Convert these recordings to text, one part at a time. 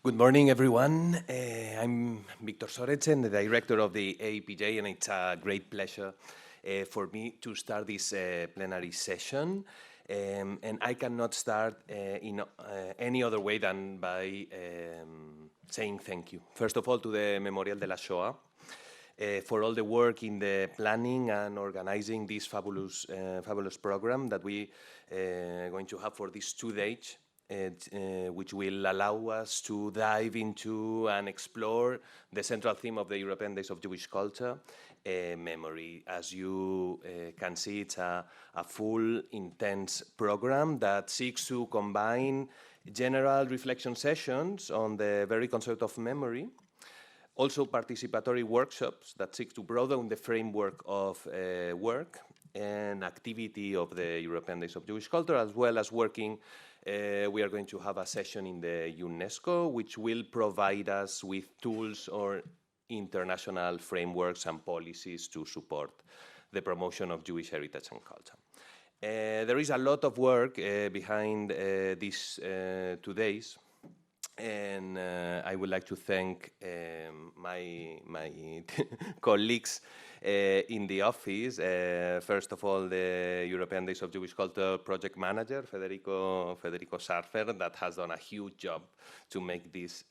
Good morning, everyone. I'm Victor Sorenssen, the director of the AEPJ, and it's a great pleasure for me to start this plenary session. And I cannot start in any other way than by saying thank you. First of all, to the Memorial de la Shoah for all the work in the planning and organizing this fabulous program that we are going to have for these 2 days. Which will allow us to dive into and explore the central theme of the European Days of Jewish Culture, memory. As you can see, it's a full, intense program that seeks to combine general reflection sessions on the very concept of memory, also participatory workshops that seek to broaden the framework of work and activity of the European Days of Jewish Culture, as well as working. We are going to have a session in the UNESCO, which will provide us with tools or international frameworks and policies to support the promotion of Jewish heritage and culture. There is a lot of work behind these 2 days, and I would like to thank my colleagues in the office. First of all, the European Days of Jewish Culture project manager, Federico Szarfer, that has done a huge job to make this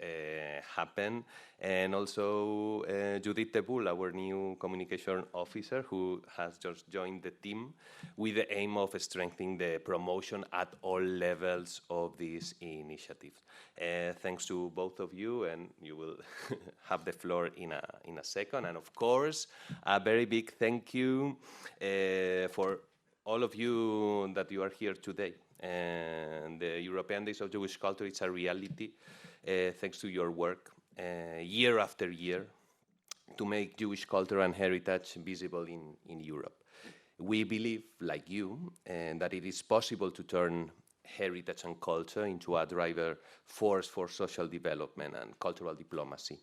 happen. And also Judith Teboul, our new communication officer, who has just joined the team with the aim of strengthening the promotion at all levels of this initiative. Thanks to both of you, and you will have the floor in a second. And of course, a very big thank you for all of you that you are here today. And the European Days of Jewish Culture, it's a reality thanks to your work year after year to make Jewish culture and heritage visible in Europe. We believe, like you, that it is possible to turn heritage and culture into a driver force for social development and cultural diplomacy.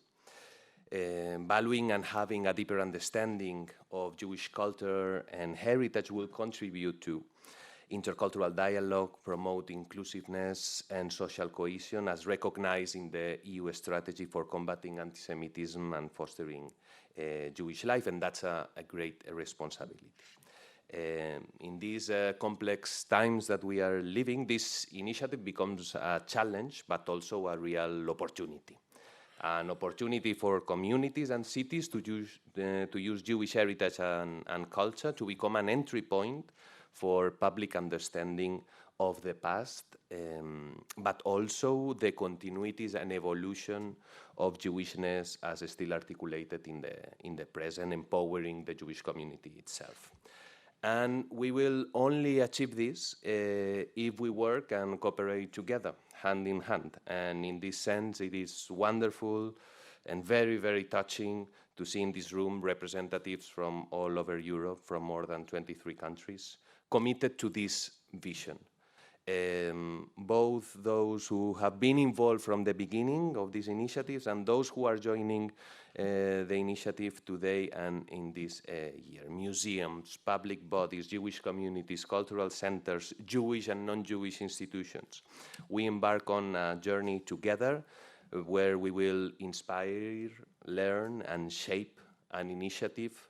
Valuing and having a deeper understanding of Jewish culture and heritage will contribute to intercultural dialogue, promote inclusiveness and social cohesion as recognized in the EU strategy for combating anti-Semitism and fostering Jewish life, and that's a great responsibility. In these complex times that we are living, this initiative becomes a challenge, but also a real opportunity. An opportunity for communities and cities to use Jewish heritage and culture to become an entry point for public understanding of the past, but also the continuities and evolution of Jewishness as still articulated in the present, empowering the Jewish community itself. And we will only achieve this if we work and cooperate together, hand in hand. And in this sense, it is wonderful and very, very touching to see in this room representatives from all over Europe, from more than 23 countries, committed to this vision. Both those who have been involved from the beginning of these initiatives and those who are joining the initiative today and in this year. Museums, public bodies, Jewish communities, cultural centers, Jewish and non-Jewish institutions. We embark on a journey together where we will inspire, learn, and shape an initiative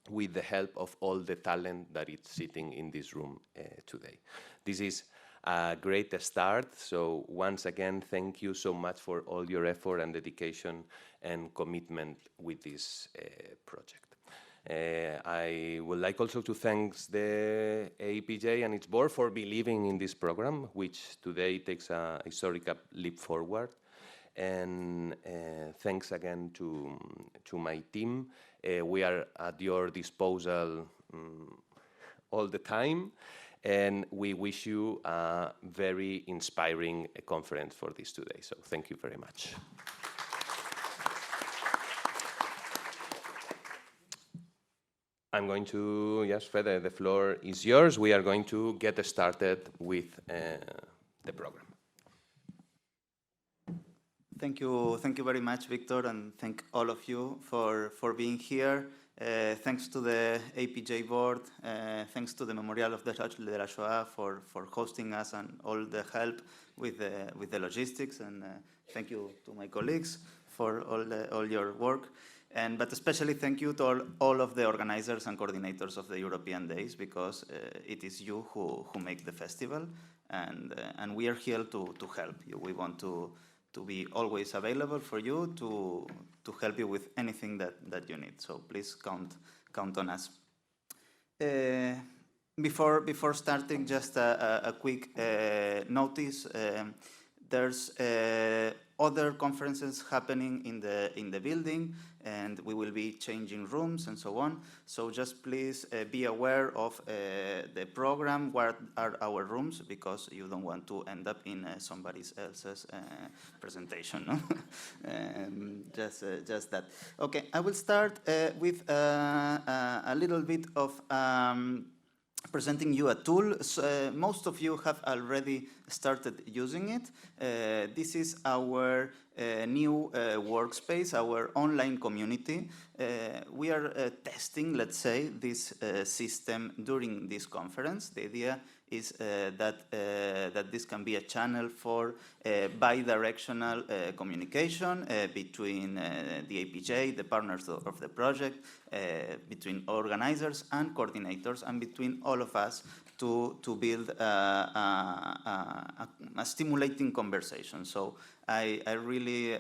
with the help of all the talent that is sitting in this room today. This is a great start, so once again, thank you so much for all your effort and dedication and commitment with this project. I would like also to thank the AEPJ and its board for believing in this program, which today takes a historical leap forward. And thanks again to my team. We are at your disposal all the time, and we wish you a very inspiring conference for this today. So thank you very much. I'm going to, yes, Fede, the floor is yours. We are going to get started with the program. Thank you very much, Victor, and thank all of you for being here. Thanks to the AEPJ board, thanks to the Memorial of the Shoah for hosting us and all the help with the logistics, and thank you to my colleagues for all your work. But especially thank you to all of the organizers and coordinators of the European Days, because it is you who make the festival, and we are here to help you. We want to be always available for you to help you with anything that you need. So please count on us. Before starting, just a quick notice. There's other conferences happening in the building, and we will be changing rooms and so on. So just please be aware of the program, where are our rooms, because you don't want to end up in somebody else's presentation. No? Just that. Okay, I will start with a little bit of presenting you a tool. So, most of you have already started using it. This is our new workspace, our online community. We are testing, let's say, this system during this conference. The idea is that this can be a channel for bi-directional communication between the AEPJ, the partners of the project, between organizers and coordinators, and between all of us to build a stimulating conversation. So I really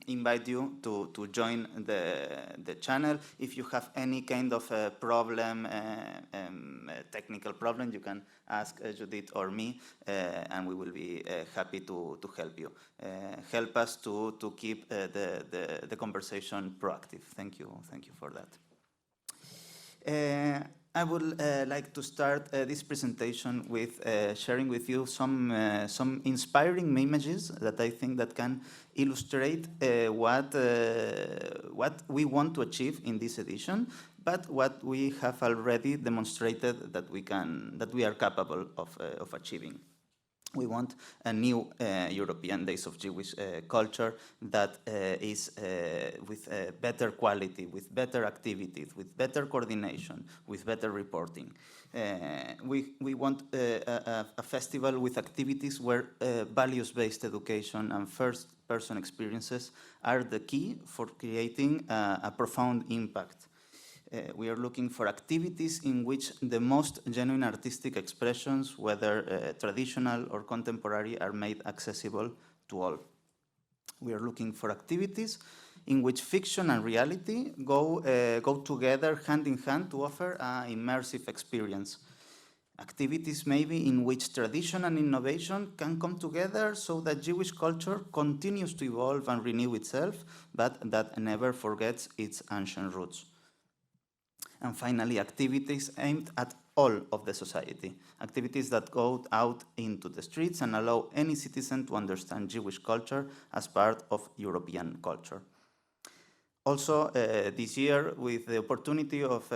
invite you to join the channel. If you have any kind of problem, technical problem, you can ask Judith or me, and we will be happy to help you. Help us to keep the conversation proactive. Thank you for that. I would like to start this presentation with sharing with you some inspiring images that I think that can illustrate what we want to achieve in this edition, but what we have already demonstrated that we are capable of achieving. We want a new European Days of Jewish culture that is with better quality, with better activities, with better coordination, with better reporting. We want a festival with activities where values-based education and first-person experiences are the key for creating a profound impact. We are looking for activities in which the most genuine artistic expressions, whether traditional or contemporary, are made accessible to all. We are looking for activities in which fiction and reality go together hand in hand to offer an immersive experience. Activities maybe in which tradition and innovation can come together so that Jewish culture continues to evolve and renew itself, but that never forgets its ancient roots. And finally, activities aimed at all of the society, activities that go out into the streets and allow any citizen to understand Jewish culture as part of European culture. Also, this year, with the opportunity of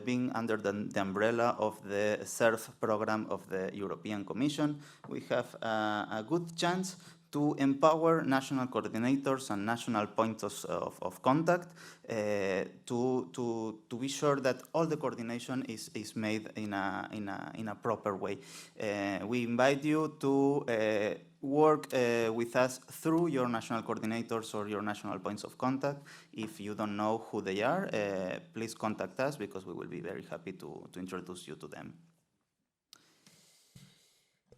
being under the umbrella of the SERF program of the European Commission, we have a good chance to empower national coordinators and national points of contact to be sure that all the coordination is made in a proper way. We invite you to work with us through your national coordinators or your national points of contact. If you don't know who they are, please contact us, because we will be very happy to introduce you to them.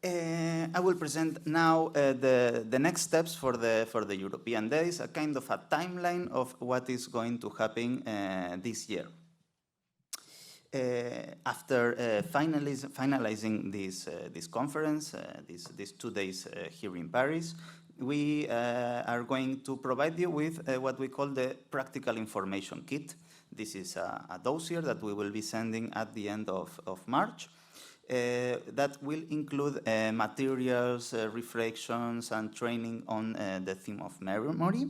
I will present now the next steps for the European Days, a kind of a timeline of what is going to happen this year. After finalizing this conference, these 2 days here in Paris, we are going to provide you with what we call the Practical Information Kit. This is a dossier that we will be sending at the end of March. That will include materials, reflections, and training on the theme of memory,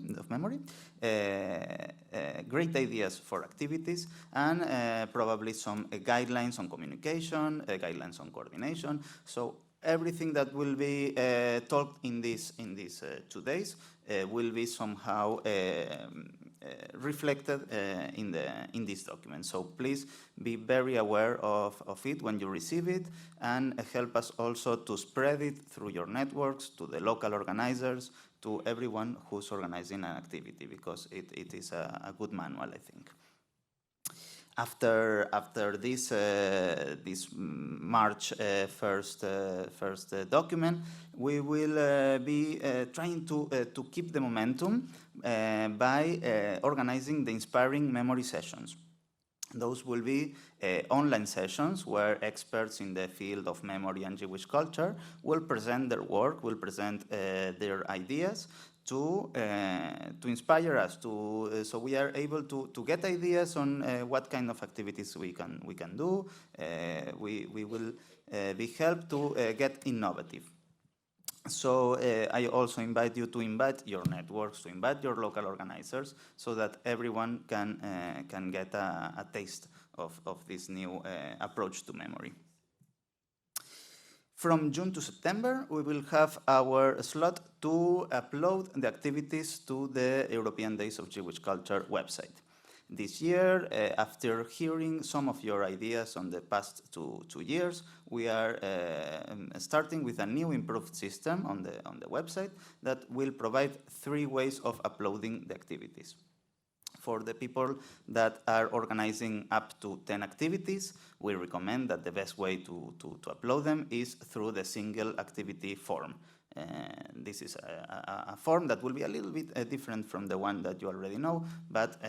great ideas for activities, and probably some guidelines on communication, guidelines on coordination. So everything that will be talked in these 2 days will be somehow reflected in this document. So please be very aware of it when you receive it, and help us also to spread it through your networks, to the local organizers, to everyone who's organizing an activity, because it is a good manual, I think. After this March 1st document, we will be trying to keep the momentum by organizing the Inspiring Memory Sessions. Those will be online sessions where experts in the field of memory and Jewish culture will present their work, will present their ideas to inspire us, so we are able to get ideas on what kind of activities we can do. We will be helped to get innovative. So I also invite you to invite your networks, to invite your local organizers, so that everyone can get a taste of this new approach to memory. From June to September, we will have our slot to upload the activities to the European Days of Jewish Culture website. This year, after hearing some of your ideas on the past two years, we are starting with a new improved system on the website that will provide 3 ways of uploading the activities. For the people that are organizing up to 10 activities, we recommend that the best way to upload them is through the single activity form. This is a form that will be a little bit different from the one that you already know, but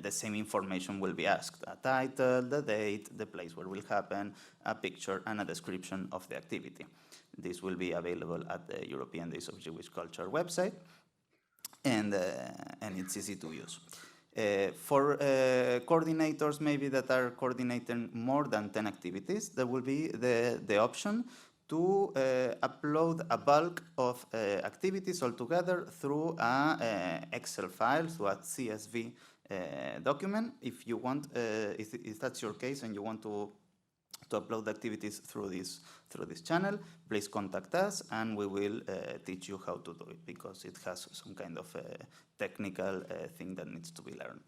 the same information will be asked: a title, the date, the place where it will happen, a picture, and a description of the activity. This will be available at the European Days of Jewish Culture website, and it's easy to use. For coordinators maybe that are coordinating more than 10 activities, there will be the option to upload a bulk of activities altogether through a Excel file, through a CSV document. If you want, if that's your case and you want to upload activities through this channel, please contact us and we will teach you how to do it, because it has some kind of technical thing that needs to be learned.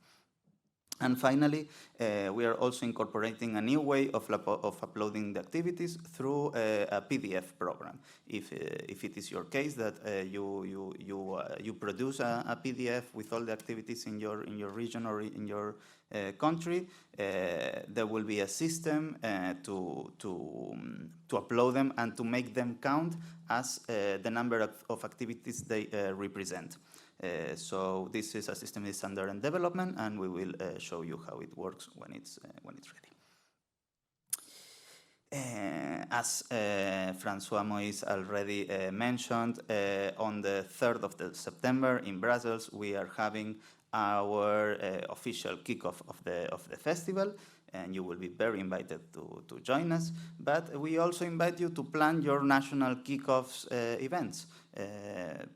And finally, we are also incorporating a new way of uploading the activities through a PDF program. If it is your case that you produce a PDF with all the activities in your region or in your country, there will be a system to upload them and to make them count as the number of activities they represent. So this is a system that is under development, and we will show you how it works when it's ready. As Francois Moïse already mentioned, on the 3rd of September in Brussels, we are having our official kickoff of the festival, and you will be very invited to join us. But we also invite you to plan your national kickoffs events.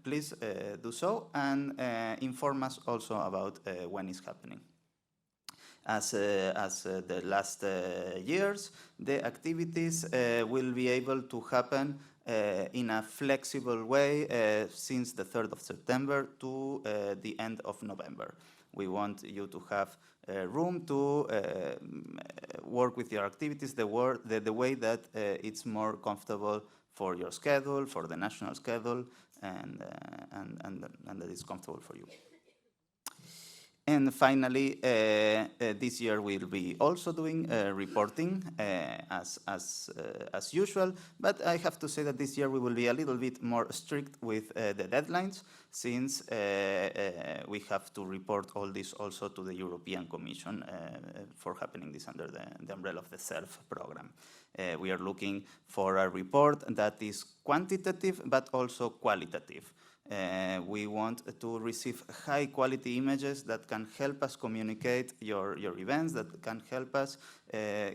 Please do so, and inform us also about when it's happening. As the last years, the activities will be able to happen in a flexible way since the 3rd of September to the end of November. We want you to have room to work with your activities the way that it's more comfortable for your schedule, for the national schedule, and that is comfortable for you. And finally, this year we'll be also doing reporting as usual, but I have to say that this year we will be a little bit more strict with the deadlines, since we have to report all this also to the European Commission for happening this under the umbrella of the SERF program. We are looking for a report that is quantitative but also qualitative. We want to receive high-quality images that can help us communicate your events, that can help us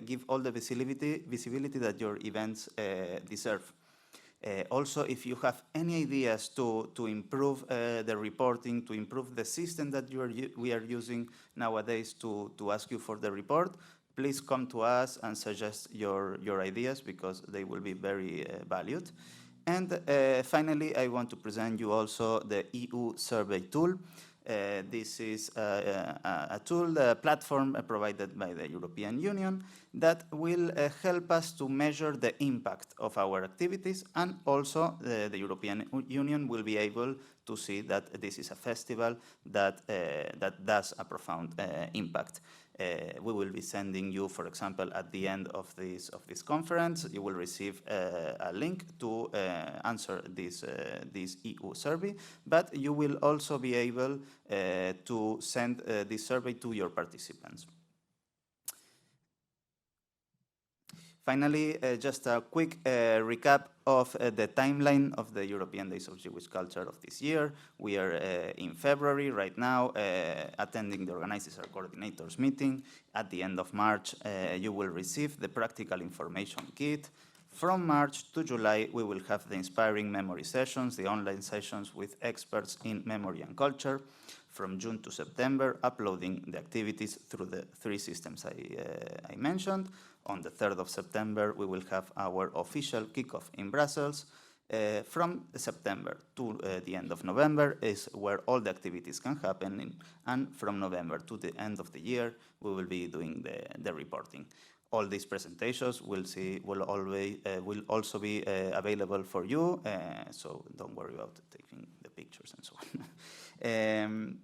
give all the visibility that your events deserve. Also, if you have any ideas to improve the reporting, to improve the system that we are using nowadays to ask you for the report, please come to us and suggest your ideas, because they will be very valued. And finally, I want to present you also the EU survey tool. This is a tool, a platform provided by the European Union that will help us to measure the impact of our activities, and also the European Union will be able to see that this is a festival that does a profound impact. We will be sending you, for example, at the end of this conference, you will receive a link to answer this EU survey, but you will also be able to send this survey to your participants. Finally, just a quick recap of the timeline of the European Days of Jewish Culture of this year. We are in February right now, attending the Organizers Coordinators Meeting. At the end of March, you will receive the practical information kit. From March to July, we will have the inspiring memory sessions, the online sessions with experts in memory and culture. From June to September, uploading the activities through the 3 systems I mentioned. On the 3rd of September, we will have our official kickoff in Brussels. From September to the end of November is where all the activities can happen, and from November to the end of the year, we will be doing the reporting. All these presentations will also be available for you, so don't worry about taking the pictures and so on.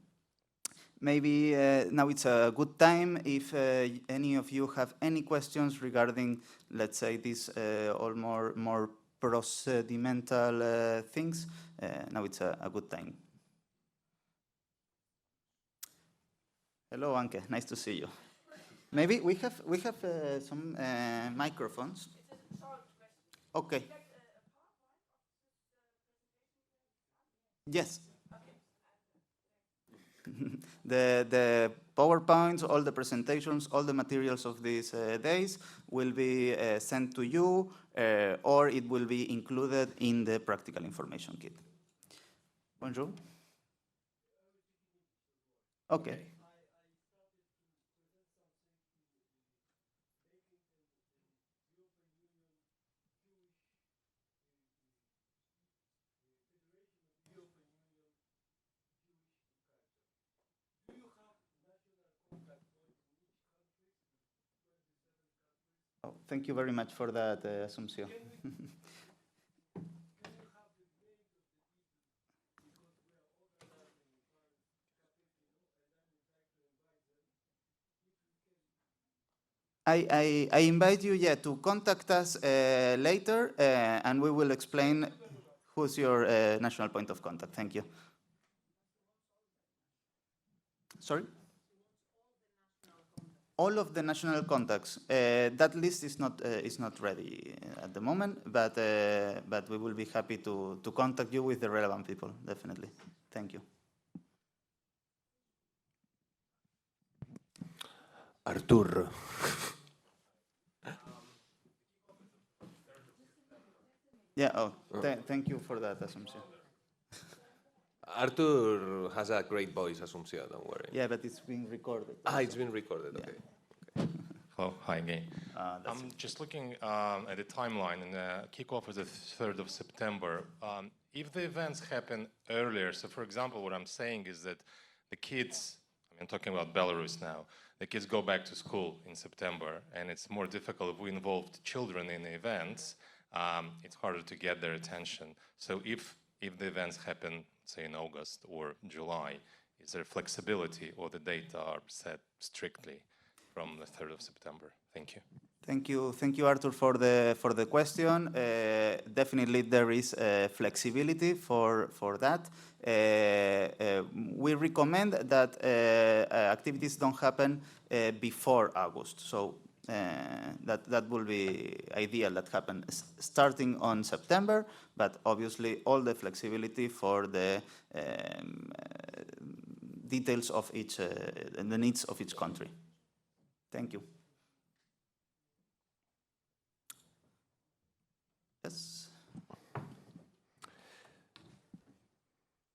Maybe now it's a good time if any of you have any questions regarding, let's say, these or more procedimental things. Now it's a good time. Hello, Anke. Nice to see you. Maybe we have some microphones. Okay. Yes. The PowerPoints, all the presentations, all the materials of these days will be sent to you, or it will be included in the practical information kit. Bonjour. Okay. Oh, thank you very much for that, Asunción. I invite you, to contact us later, and we will explain who's your national point of contact. Thank you. Sorry? All of the national contacts. That list is not ready at the moment, but we will be happy to contact you with the relevant people, definitely. Thank you. Artur. Yeah, thank you for that, Asunción. Artur has a great voice, Asunción, don't worry. Yeah, but it's being recorded. It's been recorded, okay. Hello, hi again. I'm just looking at the timeline, and the kickoff is the 3rd of September. If the events happen earlier, so for example, what I'm saying is that the kids, I'm talking about Belarus now, the kids go back to school in September, and it's more difficult if we involve children in the events, it's harder to get their attention. So if the events happen, say in August or July, is there flexibility, or the data are set strictly from the 3rd of September? Thank you. Thank you, Artur, for the question. Definitely, there is flexibility for that. We recommend that activities don't happen before August. So that will be ideal that happen starting on September, but obviously all the flexibility for the details of each and the needs of each country. Thank you. Yes.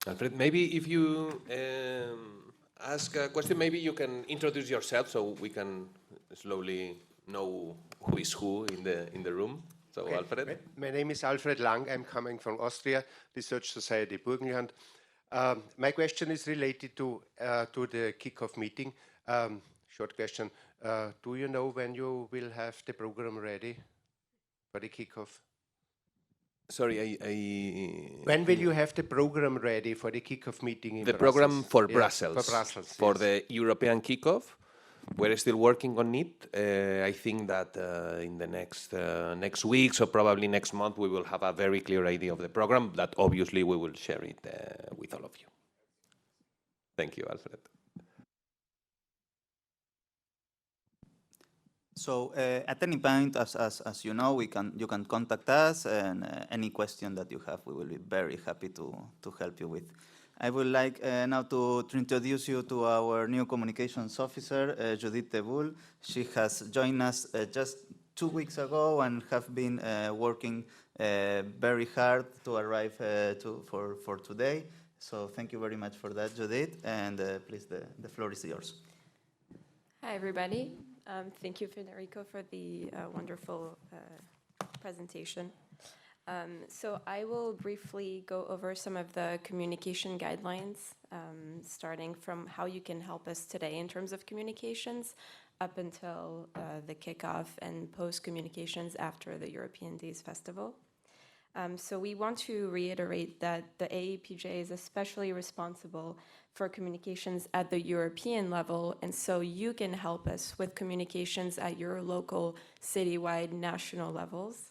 Alfred, maybe if you ask a question, maybe you can introduce yourself so we can slowly know who is who in the room. So, okay. Alfred. My name is Alfred Lang. I'm coming from Austria, Research Society Burgenland. My question is related to the kickoff meeting. Short question. Do you know when you will have the program ready for the kickoff? Sorry, When will you have the program ready for the kickoff meeting in the Brussels? program for Yeah, Brussels, for Brussels, for yes. the European kickoff. We're still working on it. I think that in the next weeks or probably next month, we will have a very clear idea of the program. That obviously we will share it with all of you. Thank you, Alfred. So at any point, as you know, you can contact us, and any question that you have, we will be very happy to help you with. I would like now to introduce you to our new communications officer, Judith Teboul. She has joined us just 2 weeks ago and have been working very hard to arrive for today. So thank you very much for that, Judith, and please, the floor is yours. Hi, everybody. Thank you, Federico, for the wonderful presentation. So I will briefly go over some of the communication guidelines, starting from how you can help us today in terms of communications up until the kickoff and post-communications after the European Days Festival. So we want to reiterate that the AEPJ is especially responsible for communications at the European level, and so you can help us with communications at your local, citywide, national levels.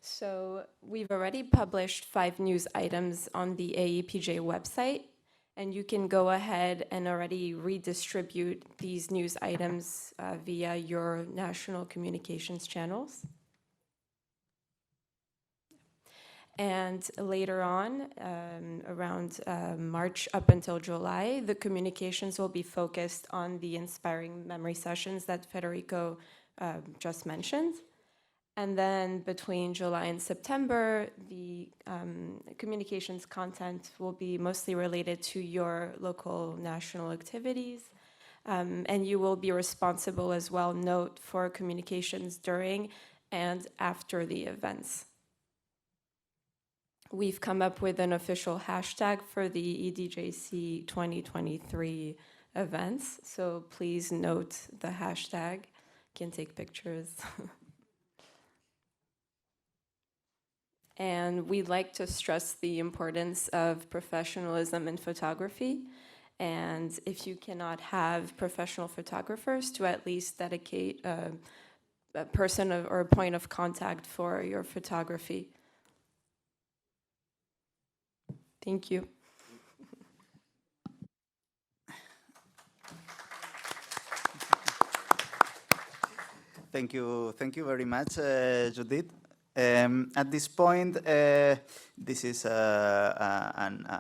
So we've already published 5 news items on the AEPJ website, and you can go ahead and already redistribute these news items via your national communications channels. And later on, around March up until July, the communications will be focused on the inspiring memory sessions that Federico just mentioned. And then between July and September, the communications content will be mostly related to your local national activities. And you will be responsible as well, note, for communications during and after the events. We've come up with an official hashtag for the EDJC 2023 events, so please note the hashtag. You can take pictures. And we'd like to stress the importance of professionalism in photography. And if you cannot have professional photographers, to at least dedicate a person or a point of contact for your photography. Thank you. Thank you very much, Judith. At this point, this is a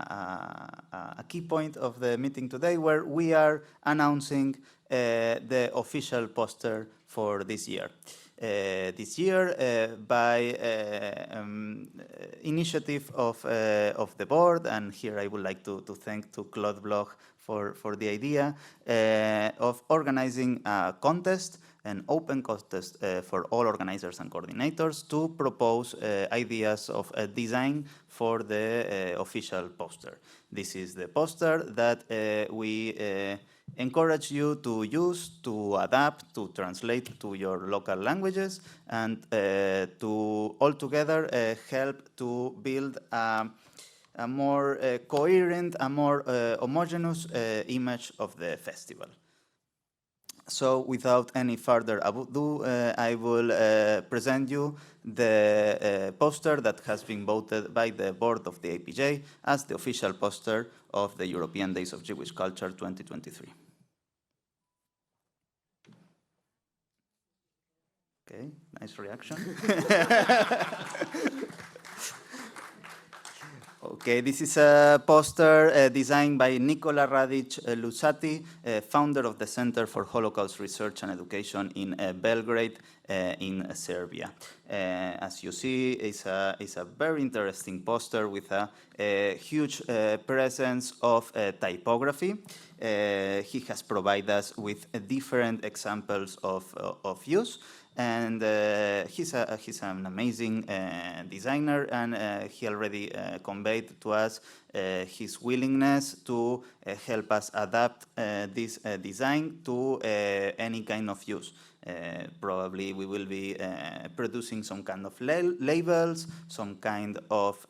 key point of the meeting today, where we are announcing the official poster for this year. This year, by initiative of the board, and here I would like to thank Claude Bloch for the idea of organizing a contest, an open contest for all organizers and coordinators to propose ideas of a design for the official poster. This is the poster that we encourage you to use, to adapt, to translate to your local languages, and to altogether help to build a more coherent, a more homogeneous image of the festival. So without any further ado, I will present you the poster that has been voted by the board of the AEPJ as the official poster of the European Days of Jewish Culture 2023. Okay, nice reaction. Okay, this is a poster designed by Nikola Radic Lusati, founder of the Center for Holocaust Research and Education in Belgrade, in Serbia. As you see, it's a very interesting poster with a huge presence of typography. He has provided us with different examples of use. And he's an amazing designer, and he already conveyed to us his willingness to help us adapt this design to any kind of use. Probably we will be producing some kind of labels, some kind of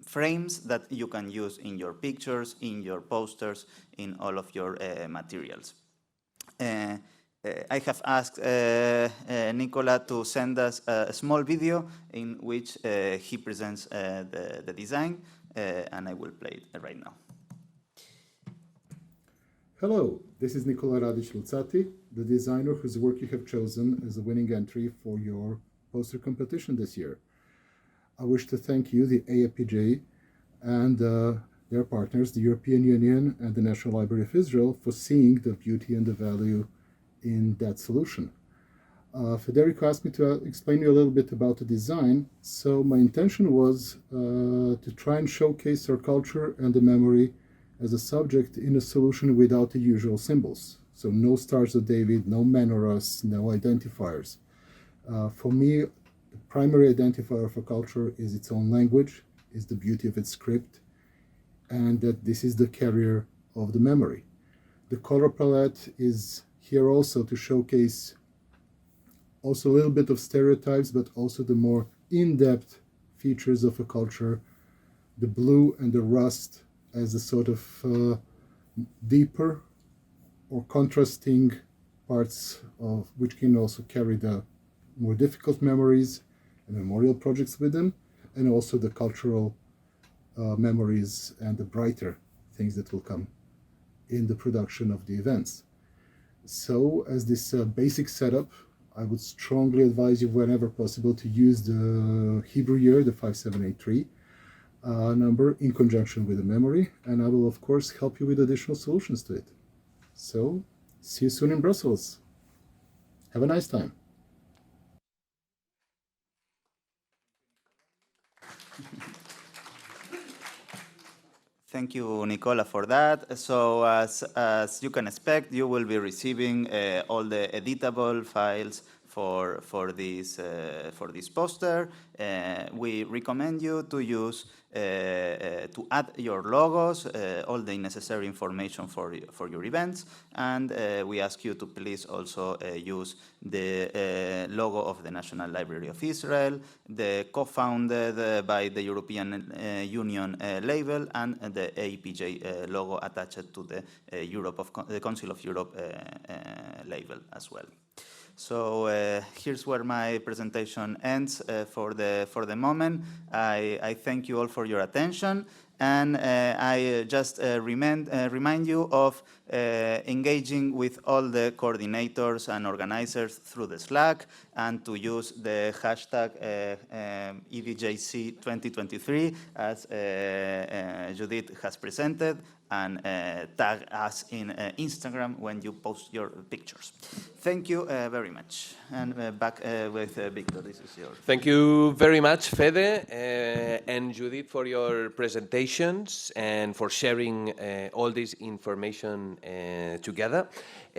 frames that you can use in your pictures, in your posters, in all of your materials. I have asked Nicola to send us a small video in which he presents the design, and I will play it right now. Hello, this is Nicola Radic-Luzzati, the designer whose work you have chosen as a winning entry for your poster competition this year. I wish to thank you, the AEPJ, and their partners, the European Union and the National Library of Israel, for seeing the beauty and the value in that solution. Federico asked me to explain you a little bit about the design, so my intention was to try and showcase our culture and the memory as a subject in a solution without the usual symbols. So no Stars of David, no menorahs, no identifiers. For me, the primary identifier for culture is its own language, is the beauty of its script, and that this is the carrier of the memory. The color palette is here also to showcase also a little bit of stereotypes, but also the more in-depth features of a culture, the blue and the rust as a sort of deeper or contrasting parts of which can also carry the more difficult memories and memorial projects with them, and also the cultural memories and the brighter things that will come in the production of the events. So as this basic setup, I would strongly advise you whenever possible to use the Hebrew year, the 5783 number in conjunction with the memory, and I will of course help you with additional solutions to it. So see you soon in Brussels. Have a nice time. Thank you, Nicola, for that. So as you can expect, you will be receiving all the editable files for this poster. We recommend you to use to add your logos, all the necessary information for your events, and we ask you to please also use the logo of the National Library of Israel, the co-founded by the European Union label, and the AEPJ logo attached to the the Council of Europe label as well. So here's where my presentation ends for the moment. I thank you all for your attention, and I just remind you of engaging with all the coordinators and organizers through the Slack, and to use the hashtag EDJC 2023 as Judith has presented, and tag us in Instagram when you post your pictures. Thank you very much. And back with Victor, this is yours. Thank you very much, Fede and Judith, for your presentations and for sharing all this information together.